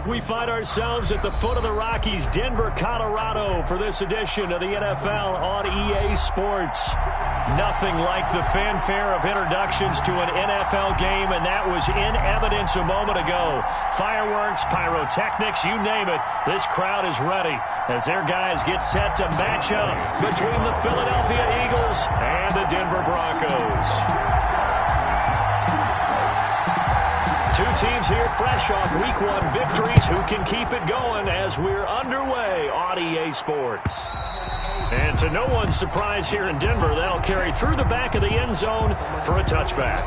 We find ourselves at the foot of the Rockies, Denver, Colorado, for this edition of the NFL on EA Sports. Nothing like the fanfare of introductions to an NFL game, and that was in evidence a moment ago. Fireworks, pyrotechnics, you name it, this crowd is ready as their guys get set to match up between the Philadelphia Eagles and the Denver Broncos. Two teams here fresh off Week 1 victories who can keep it going as we're underway on EA Sports. And to no one's surprise here in Denver, that'll carry through the back of the end zone for a touchback.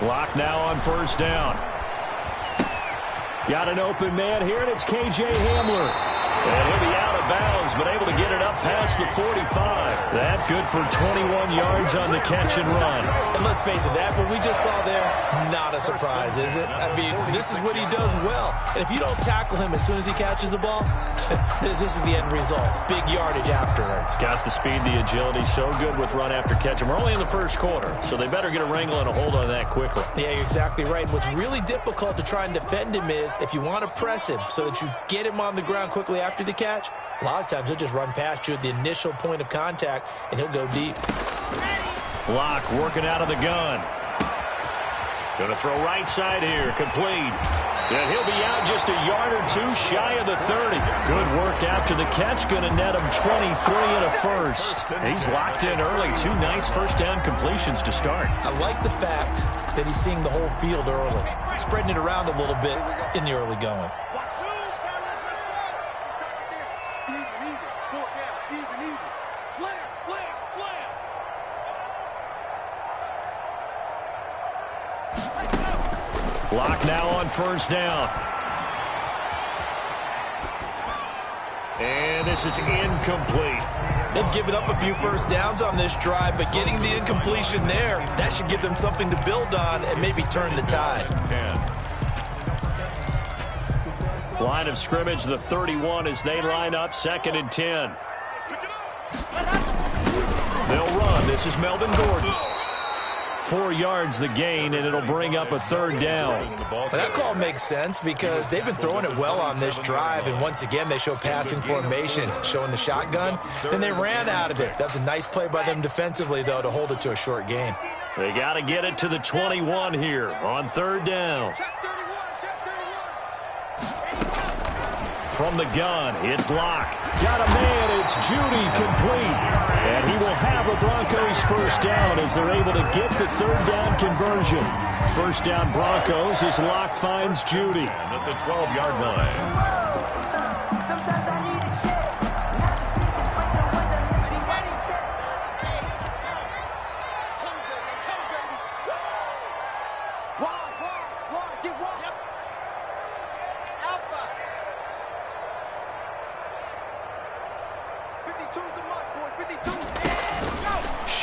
Lock now on first down. Got an open man here, and it's KJ Hamler. And he'll be out of bounds, but able to get it up past the 45. That good for 21 yards on the catch and run. And let's face it, that what we just saw there, not a surprise, is it? I mean, this is what he does well. And if you don't tackle him as soon as he catches the ball, this is the end result. Big yardage afterwards. Got the speed, the agility, so good with run after catch. And we're only in the first quarter, so they better get a wrangle and a hold on that quickly. Yeah, you're exactly right. What's really difficult to try and defend him is if you want to press him so that you get him on the ground quickly after the catch, a lot of times he'll just run past you at the initial point of contact, and he'll go deep. Lock working out of the gun. Going to throw right side here, complete. And he'll be out just a yard or two shy of the 30. Good work after the catch. Going to net him 23 and a first. He's locked in early. Two nice first down completions to start. I like the fact that he's seeing the whole field early, spreading it around a little bit in the early going. Lock now on first down. And this is incomplete. They've given up a few first downs on this drive, but getting the incompletion there, that should give them something to build on and maybe turn the tide. 10. Line of scrimmage, the 31 as they line up, 2nd and 10. They'll run. This is Melvin Gordon. 4 yards the gain, and it'll bring up a third down. Well, that call makes sense because they've been throwing it well on this drive, and once again they show passing formation, showing the shotgun. Then they ran out of it. That's a nice play by them defensively, though, to hold it to a short gain. They got to get it to the 21 here on third down. From the gun, it's Lock. Got a man, it's Judy, complete. And he will have a Broncos first down as they're able to get the third down conversion. First down Broncos as Lock finds Judy at the 12-yard line.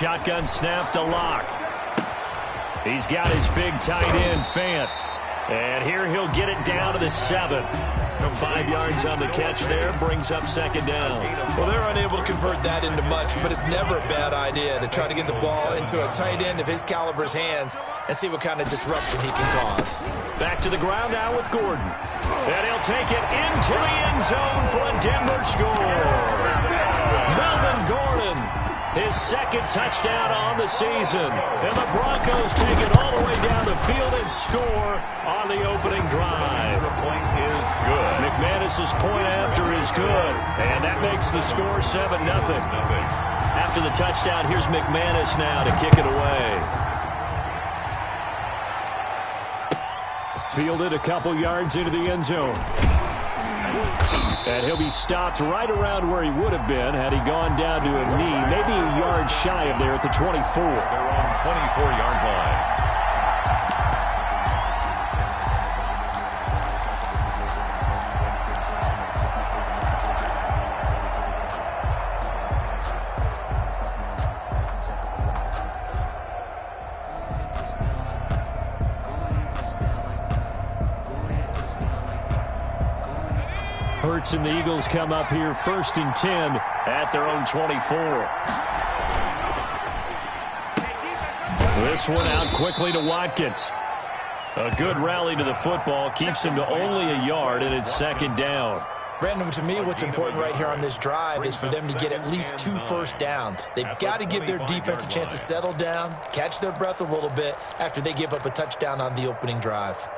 Shotgun snap to Lock. He's got his big tight end, Fant. And here he'll get it down to the 7. 5 yards on the catch there, brings up second down. Well, they're unable to convert that into much, but it's never a bad idea to try to get the ball into a tight end of his caliber's hands and see what kind of disruption he can cause. Back to the ground now with Gordon. And he'll take it into the end zone for a Denver score. Melvin Gordon, his second touchdown on the season. And the Broncos take it all the way down the field and score on the opening drive. Point is good. McManus's point after is good. And that makes the score 7-0. After the touchdown, here's McManus now to kick it away. Fielded a couple yards into the end zone. And he'll be stopped right around where he would have been had he gone down to a knee, maybe a yard shy of there at the 24. They're on 24-yard line. Hurts and the Eagles come up here 1st and 10 at their own 24. This one out quickly to Watkins. A good rally to the football keeps him to only a yard, and it's 2nd down. Brandon, to me, what's important right here on this drive is for them to get at least 2 first downs. They've got to give their defense a chance to settle down, catch their breath a little bit after they give up a touchdown on the opening drive.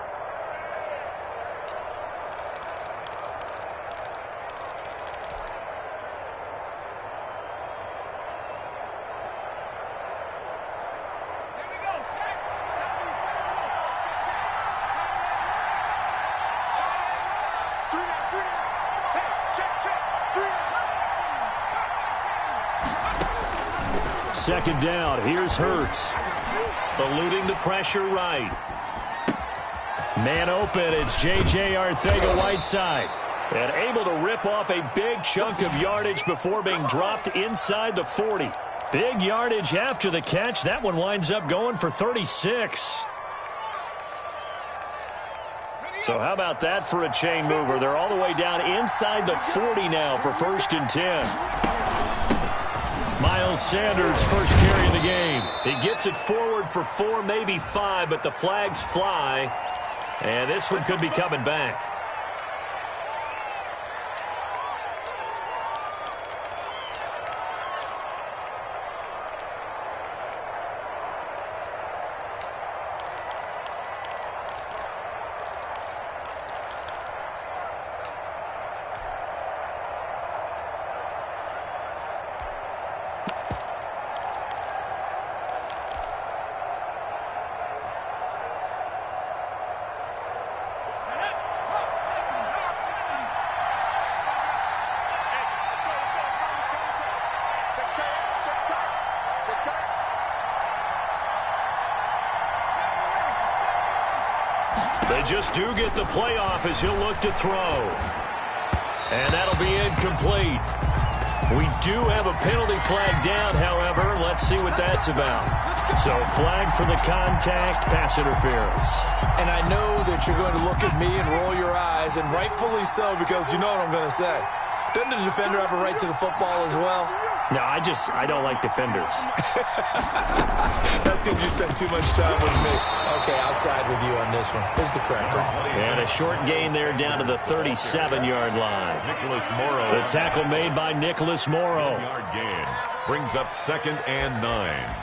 Second down. Here's Hurts. Eluding the pressure right. Man open. It's J.J. Arcega-Whiteside. And able to rip off a big chunk of yardage before being dropped inside the 40. Big yardage after the catch. That one winds up going for 36. So how about that for a chain mover? They're all the way down inside the 40 now for 1st and 10. Miles Sanders first carry of the game. He gets it forward for 4, maybe 5, but the flags fly. And this one could be coming back. They just do get the playoff as he'll look to throw. And that'll be incomplete. We do have a penalty flag down, however. Let's see what that's about. So flag for the contact, pass interference. And I know that you're going to look at me and roll your eyes, and rightfully so, because you know what I'm going to say. Doesn't the defender have a right to the football as well? No, I don't like defenders. That's because you spend too much time with me. Okay, I'll side with you on this one. Here's the correct call. And a short gain there down to the 37-yard line. Nicholas Morrow. The tackle made by Nicholas Morrow. Yard gain brings up 2nd and 9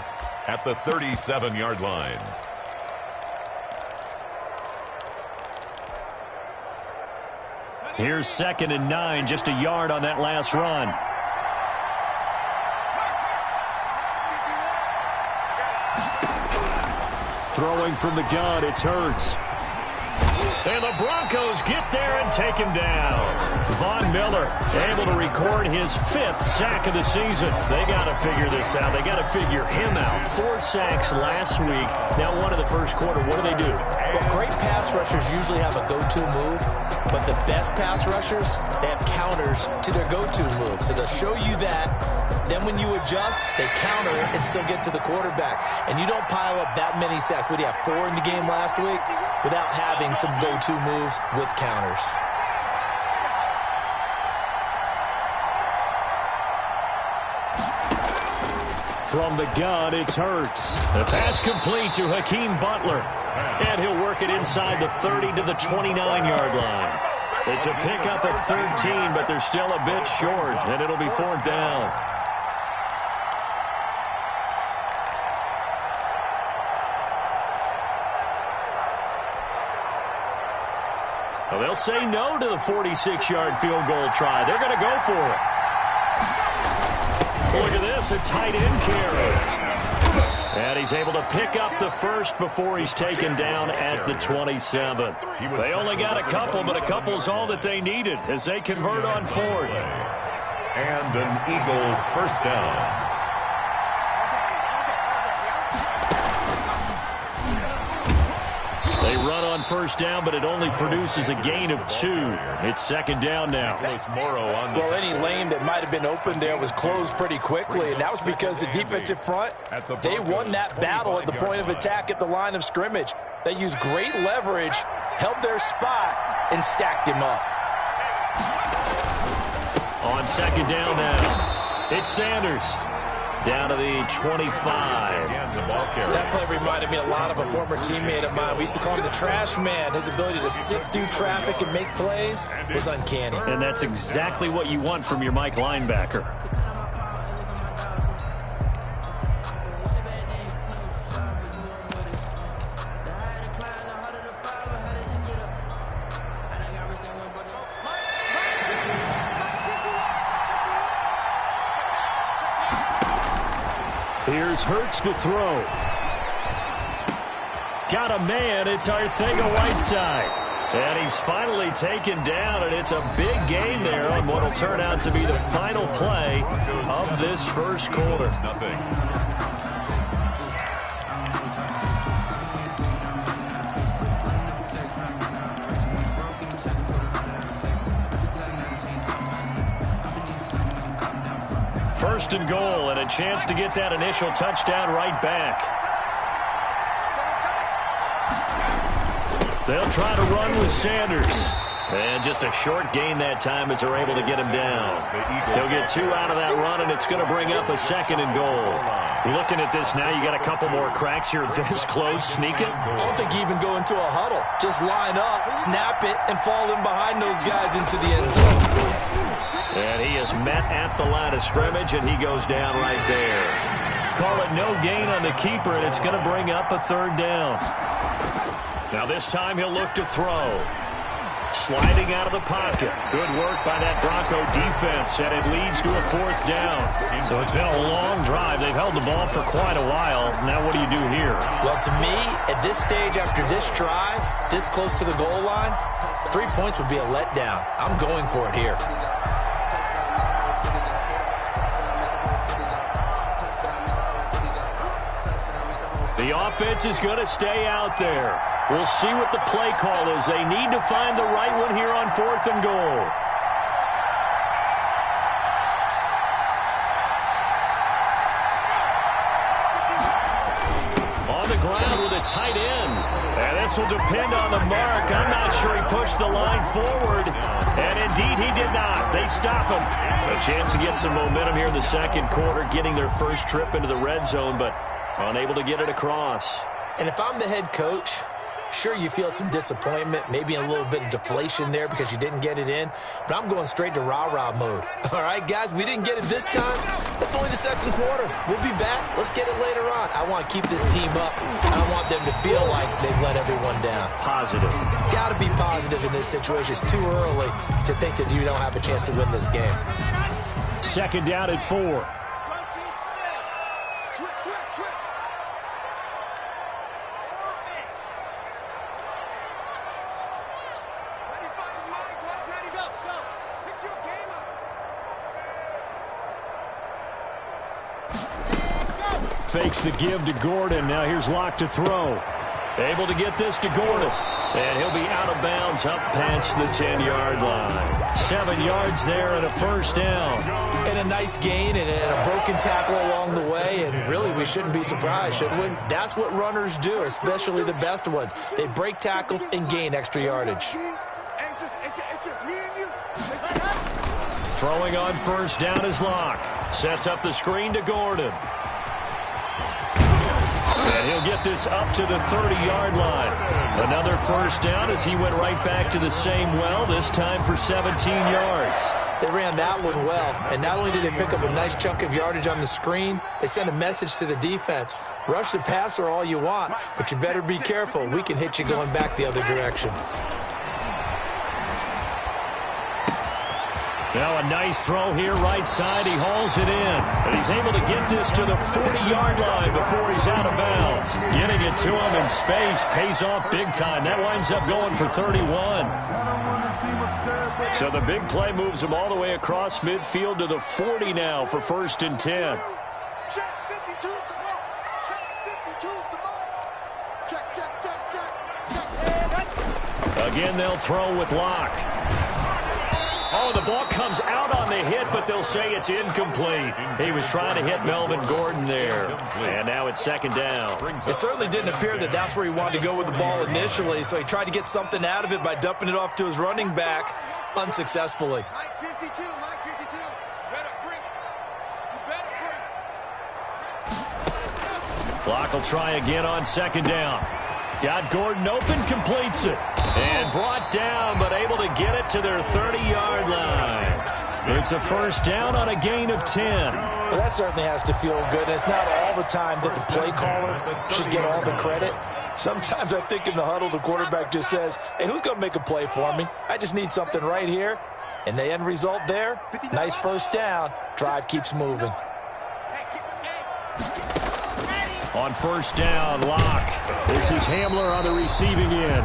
at the 37-yard line. Here's 2nd and 9, just a yard on that last run. Throwing from the gun, it's Hurts. And the Broncos get there and take him down. Von Miller able to record his 5th sack of the season. They got to figure this out. They got to figure him out. 4 sacks last week. Now 1 in the first quarter. What do? Well, great pass rushers usually have a go-to move, but the best pass rushers, they have counters to their go-to move. So they'll show you that. Then when you adjust, they counter and still get to the quarterback. And you don't pile up that many sacks. What do you have, 4 in the game last week? Without having some go-to moves with counters. From the gun, it's Hurts. The pass complete to Hakeem Butler. And he'll work it inside the 30 to the 29-yard line. It's a pickup of 13, but they're still a bit short, and it'll be 4th down. Well, they'll say no to the 46-yard field goal try. They're going to go for it. Look at this, a tight end carry. And he's able to pick up the first before he's taken down at the 27. They only got a couple, but a couple's all that they needed as they convert on 4th. And an Eagle first down. They run on first down, but it only produces a gain of 2. It's 2nd down now. Well, any lane that might have been open there was closed pretty quickly, and that was because the defensive front, they won that battle at the point of attack at the line of scrimmage. They used great leverage, held their spot, and stacked him up. On second down now, it's Sanders. Down to the 25. That play reminded me a lot of a former teammate of mine. We used to call him the trash man. His ability to sift through traffic and make plays was uncanny. And that's exactly what you want from your Mike linebacker. Here's Hurts to throw. Got a man. It's Arcega-Whiteside. And he's finally taken down, and it's a big gain there on what will turn out to be the final play of this first quarter. First and goal, and a chance to get that initial touchdown right back. They'll try to run with Sanders. And just a short gain that time as they're able to get him down. He'll get 2 out of that run, and it's going to bring up a second and goal. Looking at this now, you got a couple more cracks here this close. Sneak it. I don't think you even go into a huddle. Just line up, snap it, and fall in behind those guys into the end zone. And he is met at the line of scrimmage, and he goes down right there. Call it no gain on the keeper, and it's going to bring up a third down. Now this time he'll look to throw. Sliding out of the pocket. Good work by that Bronco defense, and it leads to a fourth down. So it's been a long drive. They've held the ball for quite a while. Now what do you do here? Well, to me, at this stage after this drive, this close to the goal line, 3 points would be a letdown. I'm going for it here. The offense is going to stay out there. We'll see what the play call is. They need to find the right one here on 4th and goal. On the ground with a tight end. And this will depend on the mark. I'm not sure he pushed the line forward. And indeed he did not. They stop him. A chance to get some momentum here in the second quarter, getting their first trip into the red zone, but unable to get it across. And if I'm the head coach, sure, you feel some disappointment, maybe a little bit of deflation there because you didn't get it in, but I'm going straight to rah-rah mode. All right, guys, we didn't get it this time. It's only the second quarter. We'll be back. Let's get it later on. I want to keep this team up. I don't want them to feel like they've let everyone down. Positive. Got to be positive in this situation. It's too early to think that you don't have a chance to win this game. Second down at 4. Fakes the give to Gordon. Now here's Locke to throw. Able to get this to Gordon. And he'll be out of bounds up past the 10-yard line. 7 yards there and a first down. And a nice gain and a broken tackle along the way. And really, we shouldn't be surprised, should we? That's what runners do, especially the best ones. They break tackles and gain extra yardage. Throwing on first down is Locke. Sets up the screen to Gordon. And he'll get this up to the 30-yard line. Another first down as he went right back to the same well, this time for 17 yards. They ran that one well, and not only did they pick up a nice chunk of yardage on the screen, they sent a message to the defense. Rush the passer all you want, but you better be careful. We can hit you going back the other direction. Now a nice throw here right side. He hauls it in. And he's able to get this to the 40-yard line before he's out of bounds. Getting it to him in space pays off big time. That winds up going for 31. So the big play moves him all the way across midfield to the 40 now for 1st and 10. Again, they'll throw with Locke. Oh, the ball comes out on the hit, but they'll say it's incomplete. He was trying to hit Melvin Gordon there. And now it's second down. It certainly didn't appear that that's where he wanted to go with the ball initially, so he tried to get something out of it by dumping it off to his running back. unsuccessfully. Mike 52, Mike 52. Clock will try again on second down. Got Gordon open, completes it. And brought down, but able to get it to their 30-yard line. It's a first down on a gain of 10. Well, that certainly has to feel good. And it's not all the time that the play caller should get all the credit. Sometimes I think in the huddle, the quarterback just says, hey, who's going to make a play for me? I just need something right here. And the end result there, nice first down. Drive keeps moving. On first down, Locke. This is Hamler on the receiving end.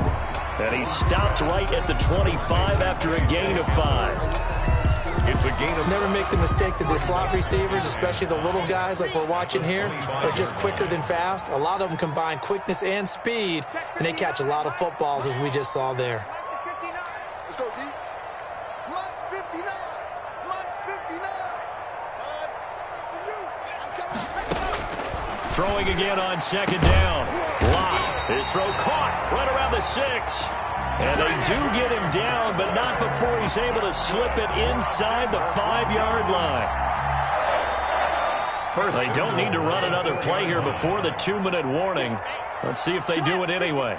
And he stopped right at the 25 after a gain of 5. It's a gain of... Never make the mistake that the slot receivers, especially the little guys like we're watching here, are just quicker than fast. A lot of them combine quickness and speed, and they catch a lot of footballs, as we just saw there. Let's go, D. Mike's 59. Mike's 59. To you. I'm coming up. Throwing again on second down. Locke. His throw caught right around the 6. And they do get him down, but not before he's able to slip it inside the 5-yard line. They don't need to run another play here before the 2-minute warning. Let's see if they do it anyway.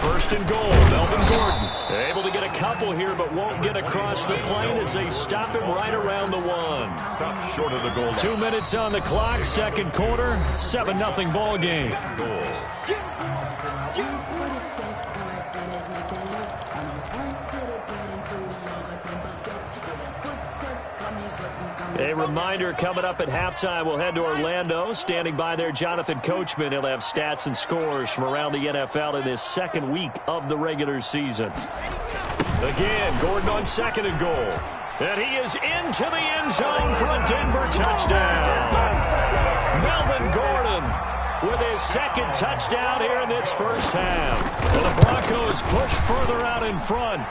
First and goal, Melvin Gordon. Able to get a couple here, but won't get across the plane as they stop him right around the 1. Stop short of the goal line. 2 minutes on the clock, second quarter, 7-0 ball game. A reminder coming up at halftime, we'll head to Orlando. Standing by there, Jonathan Coachman. He'll have stats and scores from around the NFL in this second week of the regular season. Again, Gordon on second and goal. And he is into the end zone for a Denver touchdown. Melvin Gordon with his second touchdown here in this first half. And the Broncos push further out in front.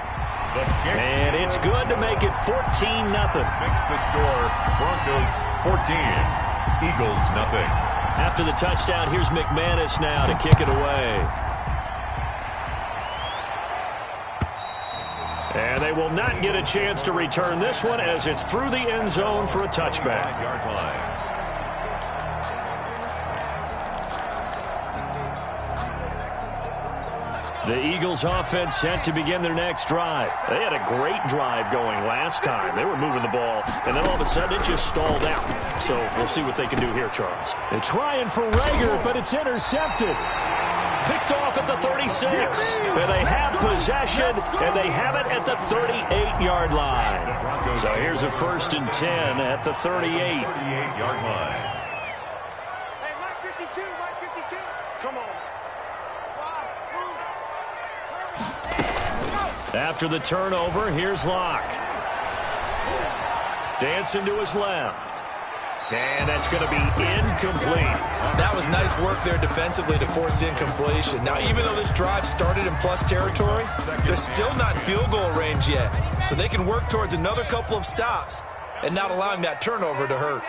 And it's good to make it 14-0. Makes the score. Broncos 14. Eagles nothing. After the touchdown, here's McManus now to kick it away. And they will not get a chance to return this one as it's through the end zone for a touchback. 5-yard line. The Eagles offense set to begin their next drive. They had a great drive going last time. They were moving the ball, and then all of a sudden it just stalled out. So we'll see what they can do here, Charles. They're trying for Rager, but it's intercepted. Picked off at the 36. And they have possession, and they have it at the 38-yard line. So here's a first and 10 at the 38. 38-yard line. Hey, Mike 52, Mike 52. Come on. After the turnover, here's Locke. Dancing to his left. And that's going to be incomplete. That was nice work there defensively to force incompletion. Now, even though this drive started in plus territory, they're still not in field goal range yet. So they can work towards another couple of stops and not allowing that turnover to hurt.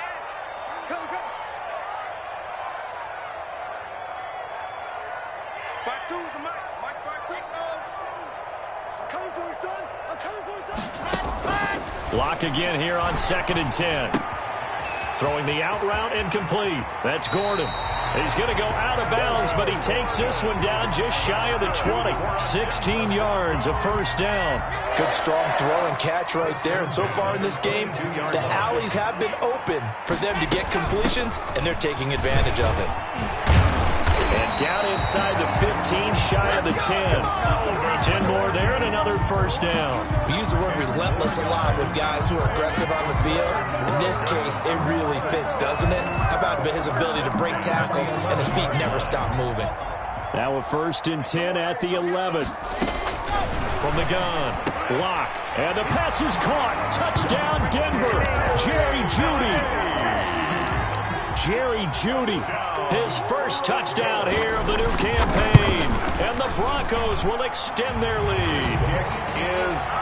Back two is the Mike. Mike back two. I'm coming for you, son. I'm coming for you, son. Locke again here on second and 10. Throwing the out route incomplete. That's Gordon. He's going to go out of bounds, but he takes this one down just shy of the 20. 16 yards, a first down. Good strong throw and catch right there. And so far in this game, the alleys have been open for them to get completions, and they're taking advantage of it. And down inside the 15, shy of the 10. 10 more there and another first down. We use the word relentless a lot with guys who are aggressive on the field. In this case, it really fits, doesn't it? How about his ability to break tackles and his feet never stop moving? Now a first and 10 at the 11. From the gun, Locke. And the pass is caught. Touchdown, Denver. Jerry Jeudy, his first touchdown here of the new campaign. And the Broncos will extend their lead.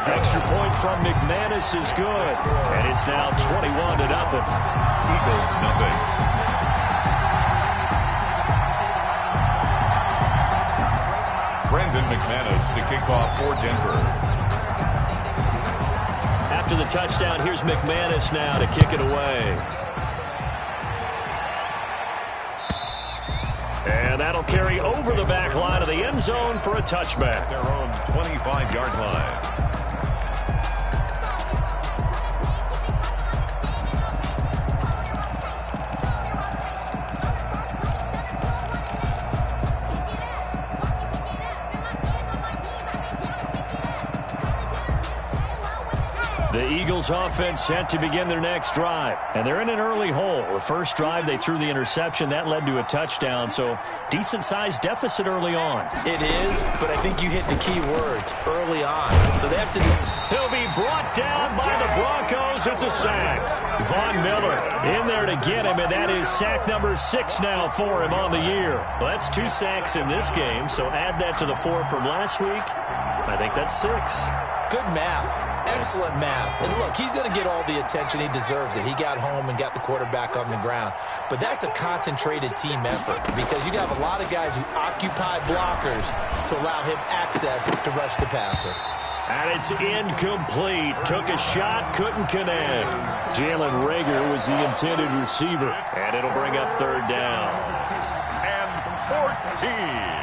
Extra point from McManus is good. And it's now 21-0. Eagles nothing. in McManus to kick off for Denver. After the touchdown, here's McManus now to kick it away. And that'll carry over the back line of the end zone for a touchback. Their own 25-yard line. The Eagles offense set to begin their next drive. And they're in an early hole. The first drive, they threw the interception. That led to a touchdown. So decent-sized deficit early on. It is, but I think you hit the key words, early on. So they have to He'll be brought down by the Broncos. It's a sack. Von Miller in there to get him, and that is sack number 6 now for him on the year. Well, that's 2 sacks in this game, so add that to the 4 from last week. I think that's 6. Good math. Excellent math. And look, he's going to get all the attention. He deserves it. He got home and got the quarterback on the ground. But that's a concentrated team effort because you have a lot of guys who occupy blockers to allow him access to rush the passer. And it's incomplete. Took a shot, couldn't connect. Jalen Reagor was the intended receiver. And it'll bring up 3rd down. And 14.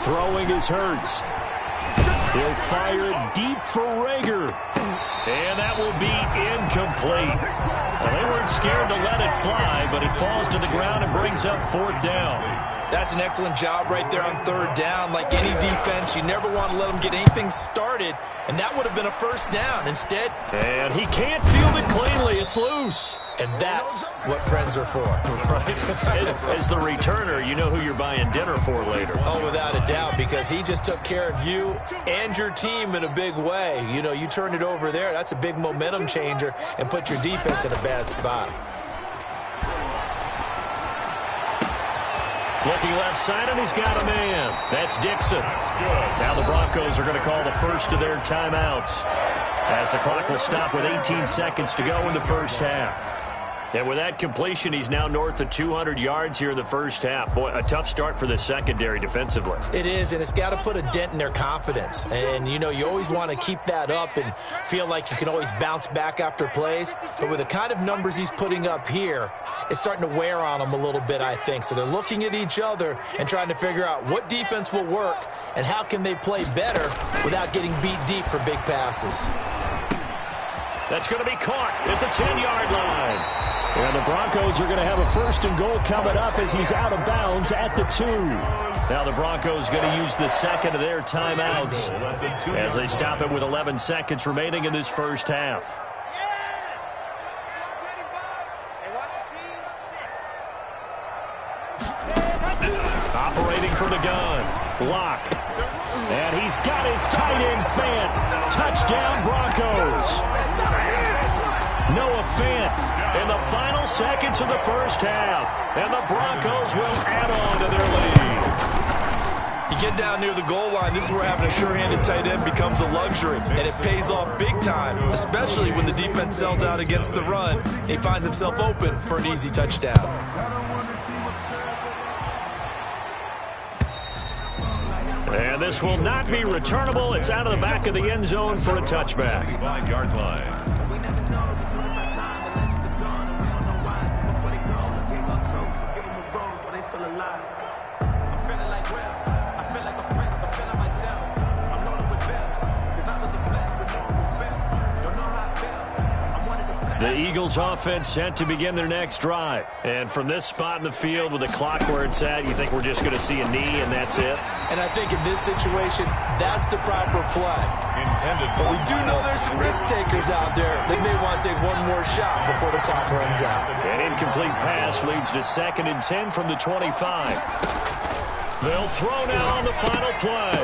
Throwing is Hurts. He'll fire deep for Reagor. And that will be incomplete. Well, they weren't scared to let it fly, but it falls to the ground and brings up 4th down. That's an excellent job right there on 3rd down. Like any defense, you never want to let them get anything started, and that would have been a 1st down. Instead, and he can't field it cleanly. It's loose. And that's what friends are for. As the returner, you know who you're buying dinner for later. Oh, without a doubt, because he just took care of you and your team in a big way. You know, you turned it over there. That's a big momentum changer and put your defense in a bad spot. Looking left side, and he's got a man. That's Dixon. Now the Broncos are going to call the first of their timeouts as the clock will stop with 18 seconds to go in the first half. And with that completion, he's now north of 200 yards here in the first half. Boy, a tough start for the secondary defensively. It is, and it's got to put a dent in their confidence. And, you know, you always want to keep that up and feel like you can always bounce back after plays. But with the kind of numbers he's putting up here, it's starting to wear on them a little bit, I think. So they're looking at each other and trying to figure out what defense will work and how can they play better without getting beat deep for big passes. That's going to be caught at the 10-yard line. And the Broncos are going to have a 1st and goal coming up as he's out of bounds at the 2. Now the Broncos going to use the 2nd of their timeouts as they stop it with 11 seconds remaining in this first half. Operating from the gun. Lock. And he's got his tight end Fant. Touchdown Broncos. Noah Fant in the final seconds of the first half. And the Broncos will add on to their lead. You get down near the goal line, this is where having a sure-handed tight end becomes a luxury. And it pays off big time, especially when the defense sells out against the run. He finds himself open for an easy touchdown. And this will not be returnable. It's out of the back of the end zone for a touchback. 5-yard line. The Eagles offense set to begin their next drive. And from this spot in the field with the clock where it's at, you think we're just going to see a knee and that's it? And I think in this situation, that's the proper play. But we do know there's some risk takers out there. They may want to take one more shot before the clock runs out. An incomplete pass leads to 2nd and 10 from the 25. They'll throw now on the final play.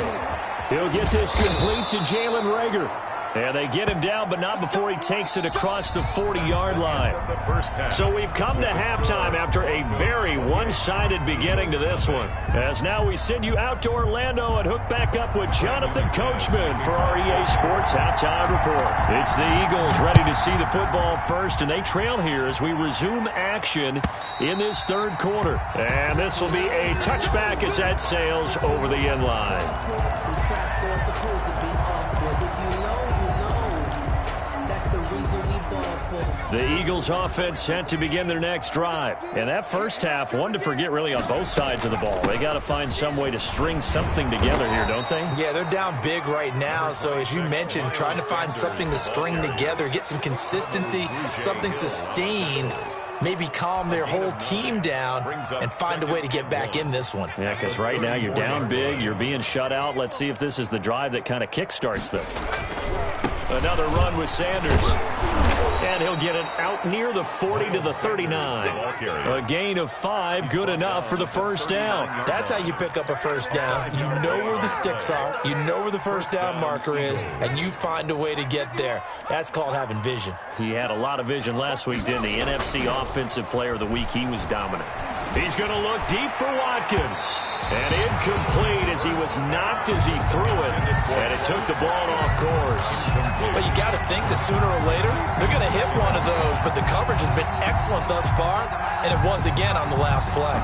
He'll get this complete to Jalen Reagor. And they get him down, but not before he takes it across the 40-yard line. So we've come to halftime after a very one-sided beginning to this one. As now we send you out to Orlando and hook back up with Jonathan Coachman for our EA Sports Halftime Report. It's the Eagles ready to see the football first, and they trail here as we resume action in this third quarter. And this will be a touchback as that sails over the end line. The Eagles offense set to begin their next drive. And that first half, one to forget really on both sides of the ball. They got to find some way to string something together here, don't they? Yeah, they're down big right now. So as you mentioned, trying to find something to string together, get some consistency, something sustained, maybe calm their whole team down and find a way to get back in this one. Yeah, because right now you're down big, you're being shut out. Let's see if this is the drive that kind of kickstarts them. Another run with Sanders. And he'll get it out near the 40 to the 39. A gain of 5, good enough for the first down. That's how you pick up a first down. You know where the sticks are, you know where the first down marker is, and you find a way to get there. That's called having vision. He had a lot of vision last week, didn't he? NFC Offensive Player of the Week, he was dominant. He's going to look deep for Watkins. And incomplete as he was knocked as he threw it. And it took the ball off course. Well, you got to think that sooner or later, they're going to hit one of those. But the coverage has been excellent thus far. And it was again on the last play.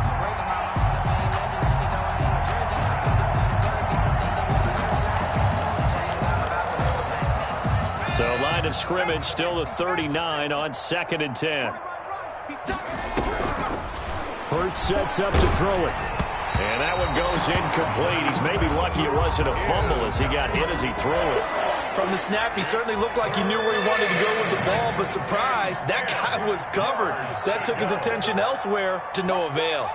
So line of scrimmage still the 39 on 2nd and 10. Hurts sets up to throw it. And that one goes incomplete. He's maybe lucky it wasn't a fumble as he got hit as he threw it. From the snap, he certainly looked like he knew where he wanted to go with the ball, but surprise, that guy was covered. So that took his attention elsewhere to no avail.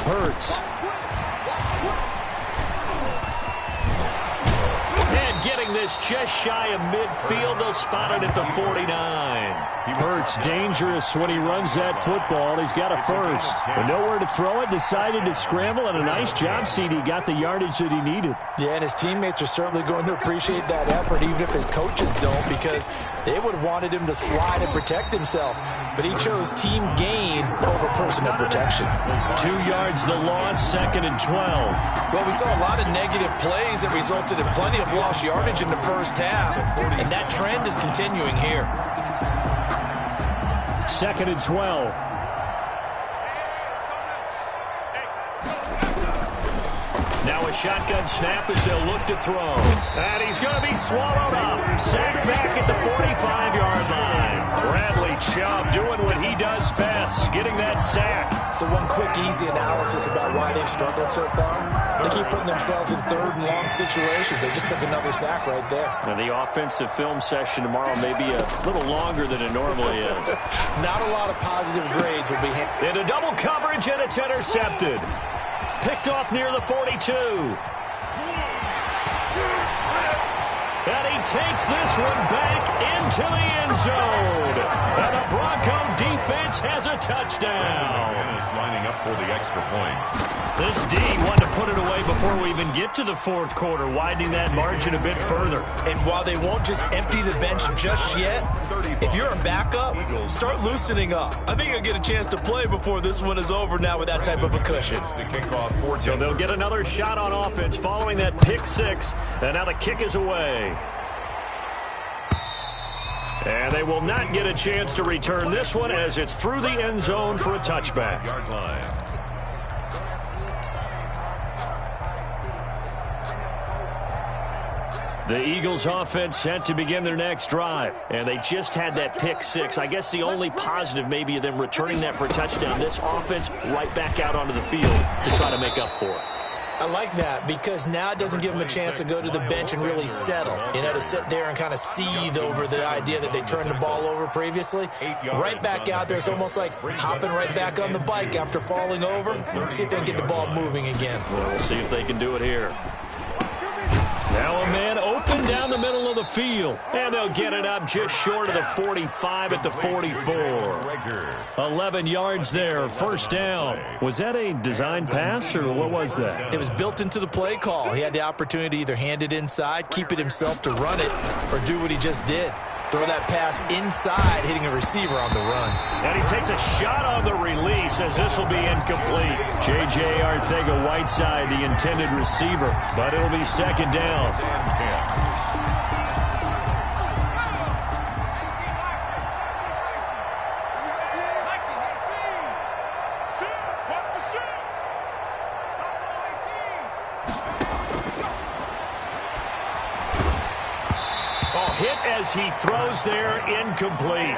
Hurts. And getting this just shy of midfield, they'll spot it at the 49. Hurts dangerous when he runs that football. He's got a first. But nowhere to throw it, decided to scramble, and a nice job, CD. Got the yardage that he needed. Yeah, and his teammates are certainly going to appreciate that effort, even if his coaches don't, because they would have wanted him to slide and protect himself. But he chose team gain over personal protection. 2 yards the loss, 2nd and 12. Well, we saw a lot of negative plays that resulted in plenty of lost yardage in the first half, and that trend is continuing here. 2nd and 12. Now a shotgun snap as they'll look to throw. And he's going to be swallowed up. Sacked back at the 45-yard line. Bradley Chubb doing what he does best, getting that sack. So one quick, easy analysis about why they've struggled so far. They keep putting themselves in 3rd and long situations. They just took another sack right there. And the offensive film session tomorrow may be a little longer than it normally is. Not a lot of positive grades will be into double coverage, and it's intercepted. Picked off near the 42. And he takes this one back into the end zone. And the Bronco defense has a touchdown. Lining up for the extra point. This D wanted to put it away before we even get to the 4th quarter, widening that margin a bit further. And while they won't just empty the bench just yet, if you're a backup, start loosening up. I think you'll get a chance to play before this one is over now with that type of a cushion. So they'll get another shot on offense following that pick 6, and now the kick is away. And they will not get a chance to return this one as it's through the end zone for a touchback. The Eagles offense set to begin their next drive. And they just had that pick 6. I guess the only positive maybe of them returning that for a touchdown. This offense right back out onto the field to try to make up for it. I like that because now it doesn't give them a chance to go to the bench and really settle. You know, to sit there and kind of seethe over the idea that they turned the ball over previously. Right back out there, it's almost like hopping right back on the bike after falling over. See if they can get the ball moving again. Well, we'll see if they can do it here. Now a man open down the middle of the field. And they'll get it up just short of the 45 at the 44. 11 yards there, first down. Was that a design pass, or what was that? It was built into the play call. He had the opportunity to either hand it inside, keep it himself to run it, or do what he just did. Throw that pass inside, hitting a receiver on the run. And he takes a shot on the release as this will be incomplete. J.J. Arcega-Whiteside, the intended receiver, but it'll be second down. Hit as he throws there, incomplete.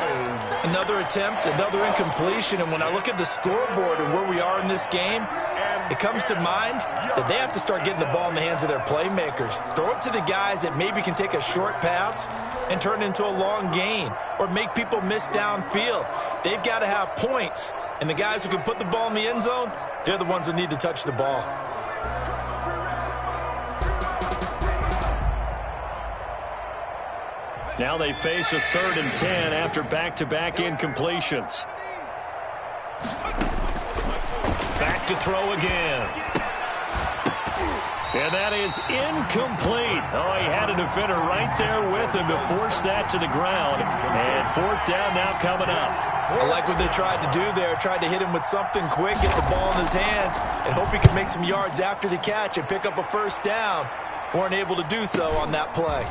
Another attempt, another incompletion, and when I look at the scoreboard and where we are in this game, it comes to mind that they have to start getting the ball in the hands of their playmakers. Throw it to the guys that maybe can take a short pass and turn it into a long gain or make people miss downfield. They've got to have points, and the guys who can put the ball in the end zone, they're the ones that need to touch the ball. Now they face a 3rd and 10 after back-to-back incompletions. Back to throw again. And that is incomplete. Oh, he had a defender right there with him to force that to the ground. And 4th down now coming up. I like what they tried to do there. Tried to hit him with something quick, get the ball in his hands, and hope he could make some yards after the catch and pick up a first down. Weren't able to do so on that play.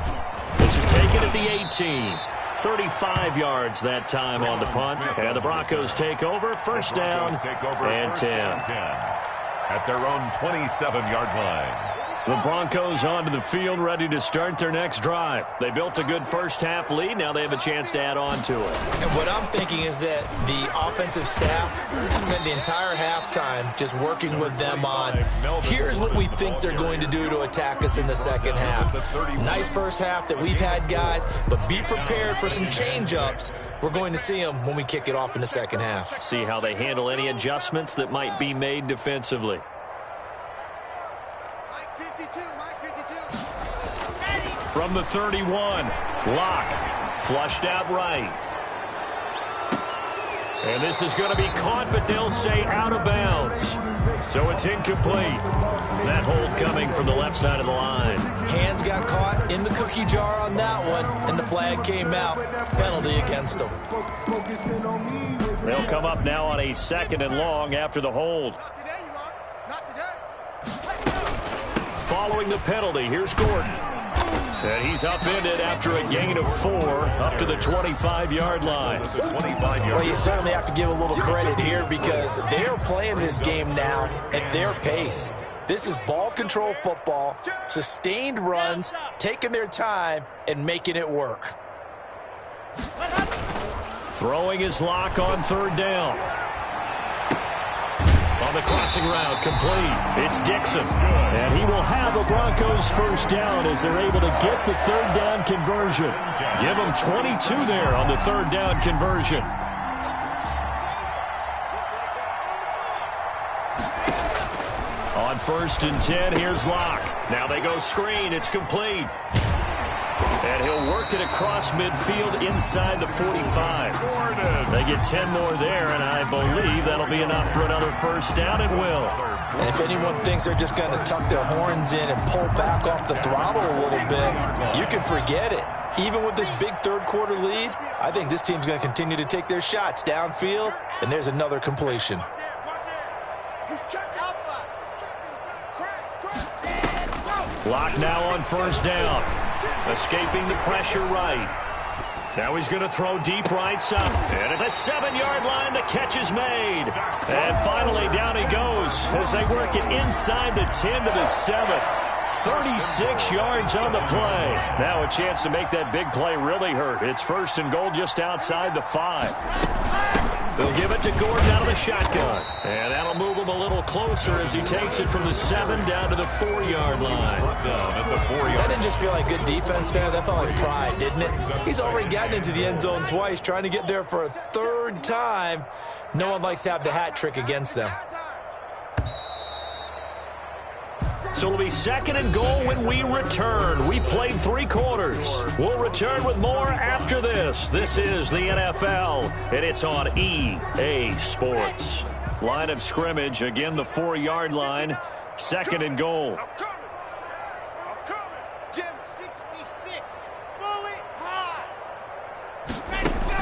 This is taken at the 18. 35 yards that time on the punt. And the Broncos take over. First down and 10. At their own 27-yard line. The Broncos onto the field, ready to start their next drive. They built a good first-half lead. Now they have a chance to add on to it. And what I'm thinking is that the offensive staff spent the entire halftime just working with them on, here's what we think they're going to do to attack us in the second half. Nice first half that we've had, guys, but be prepared for some change-ups. We're going to see them when we kick it off in the second half. See how they handle any adjustments that might be made defensively. From the 31, Locke flushed out right. And this is going to be caught, but they'll say out of bounds. So it's incomplete. That hold coming from the left side of the line. Hands got caught in the cookie jar on that one, and the flag came out. Penalty against them. They'll come up now on a 2nd and long after the hold. Not today, you are. Not today. Following the penalty, here's Gordon. And he's upended after a gain of 4 up to the 25-yard line. Well, you certainly have to give a little credit here because they're playing this game now at their pace. This is ball control football, sustained runs, taking their time, and making it work. Throwing his Lock on 3rd down. On the crossing route, complete. It's Dixon. And he will have a Broncos first down as they're able to get the 3rd down conversion. Give them 22 there on the 3rd down conversion. On 1st and 10, here's Locke. Now they go screen. It's complete. And he'll work it across midfield inside the 45. They get 10 more there, and I believe that'll be enough for another first down, and will. And if anyone thinks they're just going to tuck their horns in and pull back off the throttle a little bit, you can forget it. Even with this big 3rd quarter lead, I think this team's going to continue to take their shots downfield, and there's another completion. Locke now on 1st down. Escaping the pressure right. Now he's going to throw deep right side. And at the 7-yard line, the catch is made. And finally, down he goes as they work it inside the 10 to the 7. 36 yards on the play. Now a chance to make that big play really hurt. It's 1st and goal just outside the 5. They'll give it to Gordon out of the shotgun. And that'll move him a little closer as he takes it from the 7 down to the 4-yard line. That didn't just feel like good defense there. That felt like pride, didn't it? He's already gotten into the end zone twice, trying to get there for a 3rd time. No one likes to have the hat trick against them. So it'll be 2nd and goal when we return. We've played 3 quarters. We'll return with more after this. This is the NFL, and it's on EA Sports. Line of scrimmage, again the 4-yard line. 2nd and goal. I'm coming. Jim 66. Fully high. Ready to go.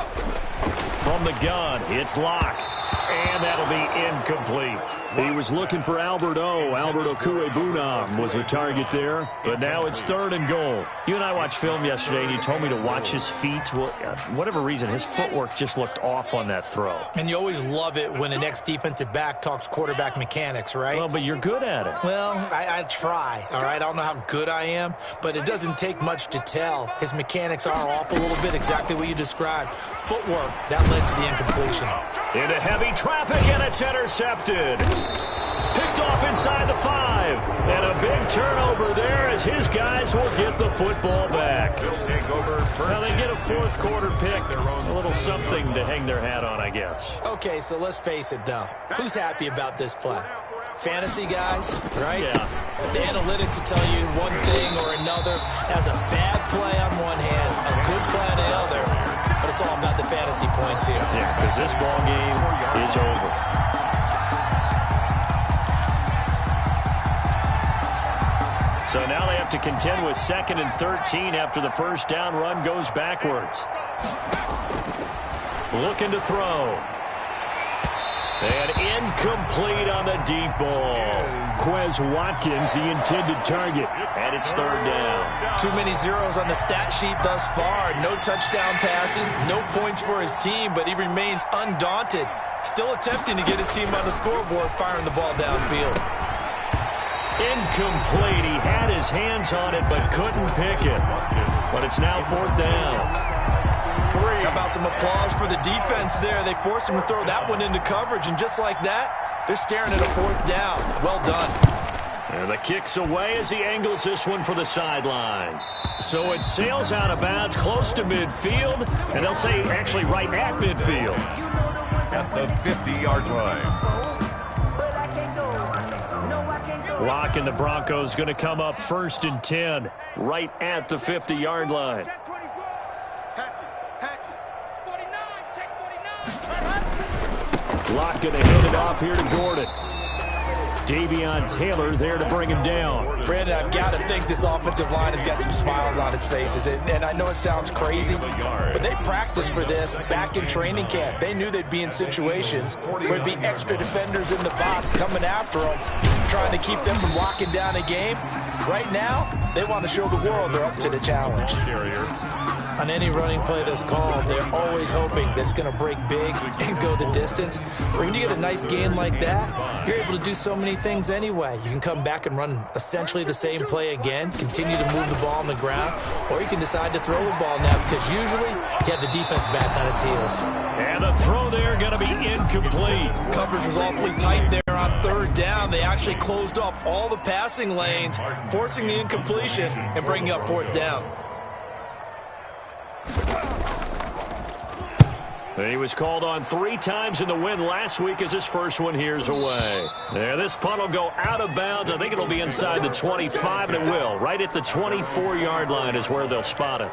From the gun, it's Locke. And that'll be incomplete. He was looking for Albert Okuebunam was the target there. But now it's 3rd and goal. You and I watched film yesterday, and you told me to watch his feet. Well, for whatever reason, his footwork just looked off on that throw. And you always love it when an ex-defensive back talks quarterback mechanics, right? Well, but you're good at it. Well, I try, all right? I don't know how good I am, but it doesn't take much to tell. His mechanics are off a little bit, exactly what you described. Footwork, that led to the incompletion. Into heavy traffic, and it's intercepted. Picked off inside the 5. And a big turnover there as his guys will get the football back. Now they get a 4th quarter pick. A little something to hang their hat on, I guess. Okay, so let's face it, though. Who's happy about this play? Fantasy guys, right? Yeah. The analytics will tell you one thing or another. That's a bad play on one hand, a good play on the other. But it's all about the fantasy points here. Yeah, because this ball game is over. So now they have to contend with 2nd and 13 after the first down run goes backwards. Looking to throw. And incomplete on the deep ball. Quez Watkins, the intended target. And it's 3rd down. Too many zeros on the stat sheet thus far. No touchdown passes, no points for his team, but he remains undaunted. Still attempting to get his team on the scoreboard, firing the ball downfield. Incomplete. He had his hands on it, but couldn't pick it. But it's now 4th down. How about some applause for the defense there? They forced him to throw that one into coverage, and just like that, they're staring at a 4th down. Well done. And the kick's away as he angles this one for the sideline. So it sails out of bounds close to midfield, and they'll say actually right at midfield. At the 50-yard line. Locke and the Broncos going to come up 1st and 10, right at the 50-yard line. Check 24. Hatchet. 49. Check 49. Locke going to hand it off here to Gordon. Davion Taylor there to bring him down. Brandon, I've got to think this offensive line has got some smiles on its faces. And I know it sounds crazy, but they practiced for this back in training camp. They knew they'd be in situations where there'd be extra defenders in the box coming after them, trying to keep them from locking down a game. Right now, they want to show the world they're up to the challenge. On any running play that's called, they're always hoping that it's going to break big and go the distance. But when you get a nice game like that, you're able to do so many things anyway. You can come back and run essentially the same play again, continue to move the ball on the ground, or you can decide to throw the ball now because usually you have the defense back on its heels. And the throw there going to be incomplete. Coverage was awfully tight there on 3rd down. They actually closed off all the passing lanes, forcing the incompletion and bringing up 4th down. He was called on 3 times in the win last week as his first one here's away. There, this punt will go out of bounds. I think it'll be inside the 25, and it will. Right at the 24-yard line is where they'll spot it.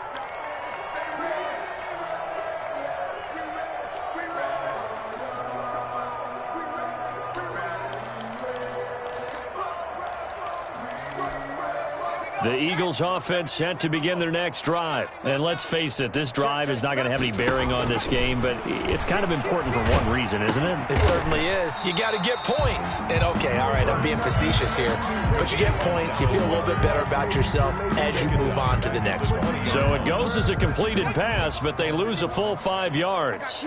The Eagles offense set to begin their next drive. And let's face it, this drive is not going to have any bearing on this game, but it's kind of important for one reason, isn't it? It certainly is. You got to get points. And okay, all right, I'm being facetious here, but you get points, you feel a little bit better about yourself as you move on to the next one. So it goes as a completed pass, but they lose a full 5 yards.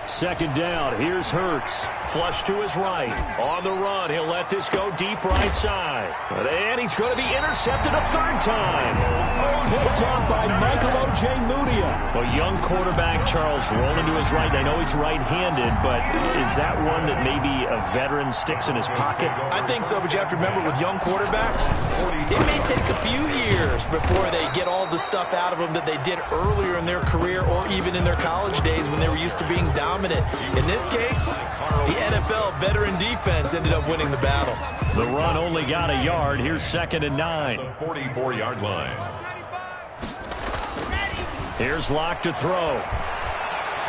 2nd down, here's Hurts. Flush to his right. On the run, he'll let this go deep right side. And he's going to be intercepted a 3rd time. Picked off by Michael Ojemudia. Well, young quarterback Charles rolling to his right. I know he's right-handed, but is that one that maybe a veteran sticks in his pocket? I think so, but you have to remember with young quarterbacks, it may take a few years before they get all the stuff out of them that they did earlier in their career or even in their college days when they were used to being dominant. dominant. In this case, the NFL veteran defense ended up winning the battle. The run only got a yard. Here's 2nd and 9. The 44-yard line. Here's Locke to throw.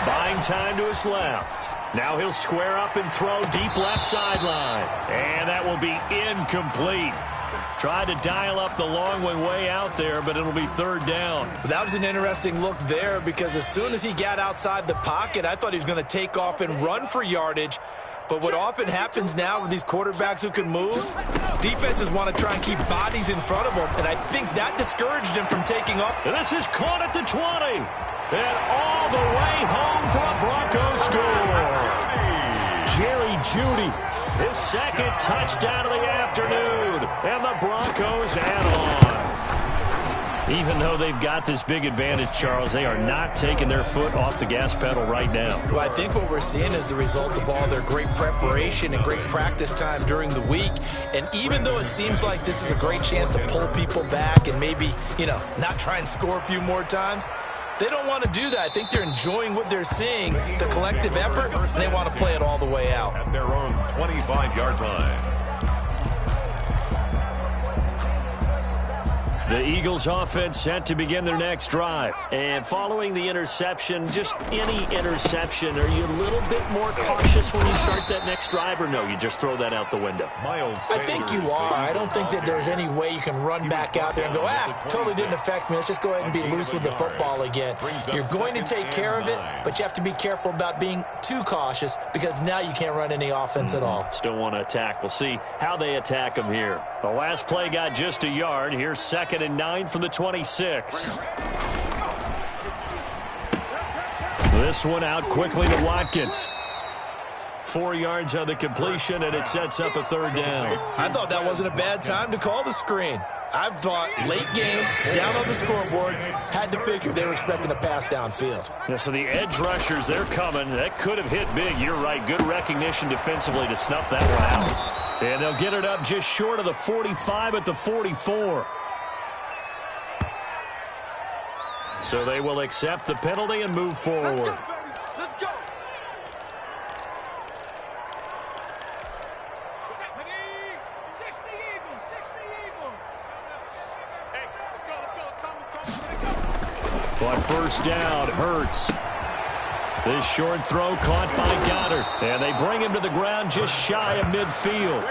Buying time to his left. Now he'll square up and throw deep left sideline. And that will be incomplete. Tried to dial up the long one way out there, but it'll be 3rd down. That was an interesting look there because as soon as he got outside the pocket, I thought he was going to take off and run for yardage. But what often happens now with these quarterbacks who can move, defenses want to try and keep bodies in front of them, and I think that discouraged him from taking off. And this is caught at the 20. And all the way home for a Broncos score. Jerry Jeudy, his 2nd touchdown of the afternoon. And the Broncos add on. Even though they've got this big advantage, Charles, they are not taking their foot off the gas pedal right now. Well, I think what we're seeing is the result of all their great preparation and great practice time during the week. And even though it seems like this is a great chance to pull people back and maybe, not try and score a few more times, they don't want to do that. I think they're enjoying what they're seeing, the collective effort, and they want to play it all the way out. At their own 25-yard line. The Eagles offense set to begin their next drive. And following the interception, just any interception, are you a little bit more cautious when you start that next drive, or no, you just throw that out the window? I think you are. I don't think that there's any way you can run back out there and go, totally didn't affect me. Let's just go ahead and be loose with the football again. You're going to take care of it, but you have to be careful about being too cautious because now you can't run any offense at all. Still want to attack. We'll see how they attack them here. The last play got just a yard. Here's 2nd and 9 from the 26. This one out quickly to Watkins. 4 yards on the completion, and it sets up a 3rd down. I thought that wasn't a bad time to call the screen. I thought late game, down on the scoreboard, had to figure they were expecting a pass downfield. Yeah, so the edge rushers, they're coming. That could have hit big. You're right. Good recognition defensively to snuff that one out. And they'll get it up just short of the 45 at the 44. So they will accept the penalty and move forward. Let's go. 60 Eagles. Hey, let's go. On 1st down, Hurts. This short throw caught by Goddard. And they bring him to the ground just shy of midfield.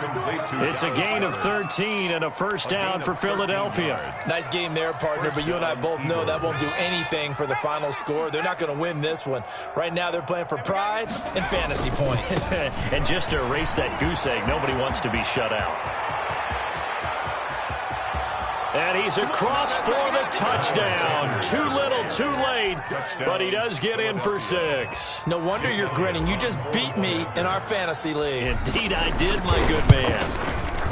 It's a gain of 13 and a 1st down for Philadelphia. Nice game there, partner, but you and I both know that won't do anything for the final score. They're not going to win this one. Right now they're playing for pride and fantasy points. And just to erase that goose egg, nobody wants to be shut out. And he's across for the touchdown. Too little, too late, but he does get in for 6. No wonder you're grinning. You just beat me in our fantasy league. Indeed I did, my good man.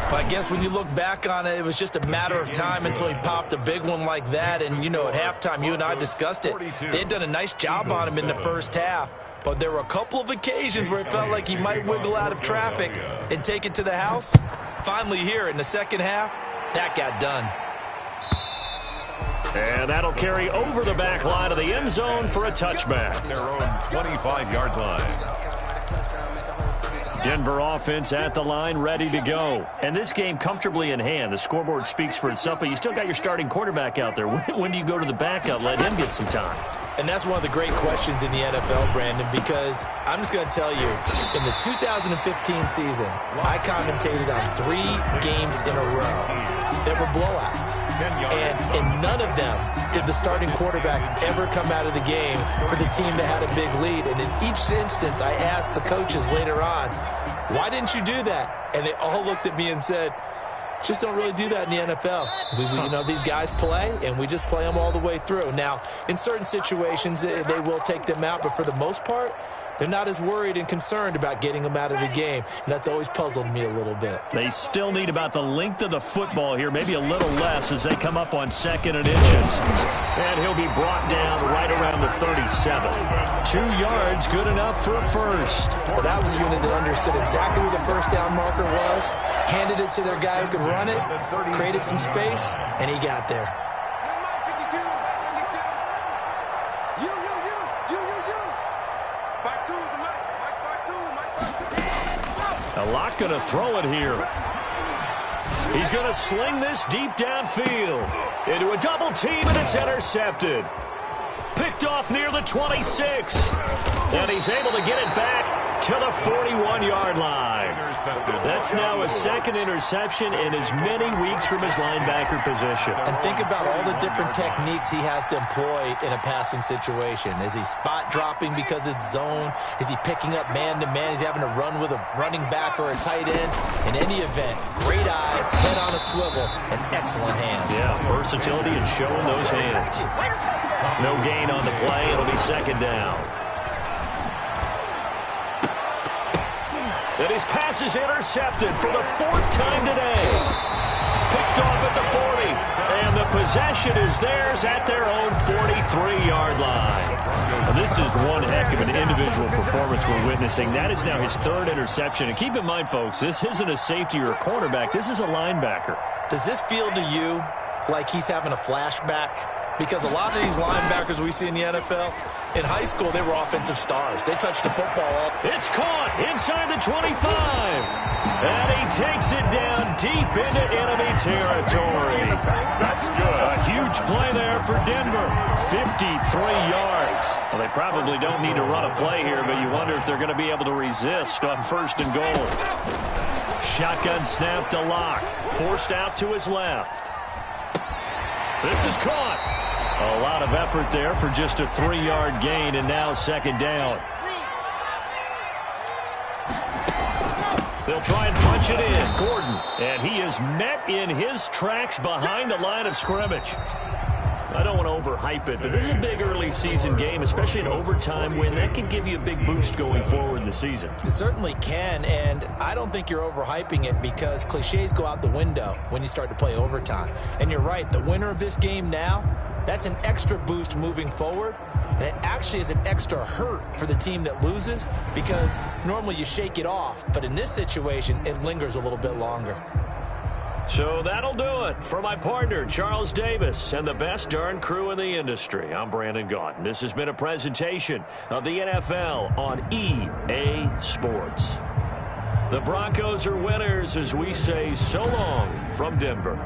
Well, I guess when you look back on it, it was just a matter of time until he popped a big one like that. And, at halftime, you and I discussed it. They had done a nice job on him in the first half. But there were a couple of occasions where it felt like he might wiggle out of traffic and take it to the house. Finally here in the second half, that got done. And that'll carry over the back line of the end zone for a touchback. Their own 25-yard line. Denver offense at the line, ready to go. And this game comfortably in hand. The scoreboard speaks for itself, but you still got your starting quarterback out there. When do you go to the backup, let him get some time? And that's one of the great questions in the NFL, Brandon, because I'm just going to tell you, in the 2015 season, I commentated on 3 games in a row that were blowouts. And in none of them did the starting quarterback ever come out of the game for the team that had a big lead. And in each instance, I asked the coaches later on, why didn't you do that? And they all looked at me and said, just don't really do that in the NFL. These guys play, and we just play them all the way through. Now, in certain situations, they will take them out, but for the most part, they're not as worried and concerned about getting them out of the game, and that's always puzzled me a little bit. They still need about the length of the football here, maybe a little less as they come up on 2nd and inches. And he'll be brought down right around the 37. 2 yards, good enough for a 1st. Well, that was a unit that understood exactly where the 1st down marker was, handed it to their guy who could run it, created some space, and he got there. You. Back to the Locke going to throw it here. He's going to sling this deep downfield into a double team, and it's intercepted. Picked off near the 26. And he's able to get it back to the 41-yard line. That's now his second interception in as many weeks from his linebacker position. And think about all the different techniques he has to employ in a passing situation. Is he spot dropping because it's zone? Is he picking up man-to-man? Is he having to run with a running back or a tight end? In any event, great eyes, head on a swivel, and excellent hands. Yeah, versatility and showing those hands. No gain on the play. It'll be second down. And his pass is intercepted for the fourth time today. Picked off at the 40. And the possession is theirs at their own 43-yard line. Now, this is one heck of an individual performance we're witnessing. That is now his third interception. And keep in mind, folks, this isn't a safety or a cornerback. This is a linebacker. Does this feel to you like he's having a flashback? Because a lot of these linebackers we see in the NFL, in high school, they were offensive stars. They touched the football. It's caught inside the 25. And he takes it down deep into enemy territory. That's good. A huge play there for Denver. 53 yards. Well, they probably don't need to run a play here, but you wonder if they're going to be able to resist on first and goal. Shotgun snap to Locke. Forced out to his left. This is caught. A lot of effort there for just a 3-yard gain, and now second down. They'll try and punch it in. Gordon. And he is met in his tracks behind the line of scrimmage. I don't want to overhype it, but this is a big early season game, especially an overtime win. That can give you a big boost going forward in the season. It certainly can, and I don't think you're overhyping it because cliches go out the window when you start to play overtime. And you're right, the winner of this game now, that's an extra boost moving forward, and it actually is an extra hurt for the team that loses because normally you shake it off, but in this situation, it lingers a little bit longer. So that'll do it for my partner, Charles Davis, and the best darn crew in the industry. I'm Brandon Gaudin. This has been a presentation of the NFL on EA Sports. The Broncos are winners as we say so long from Denver.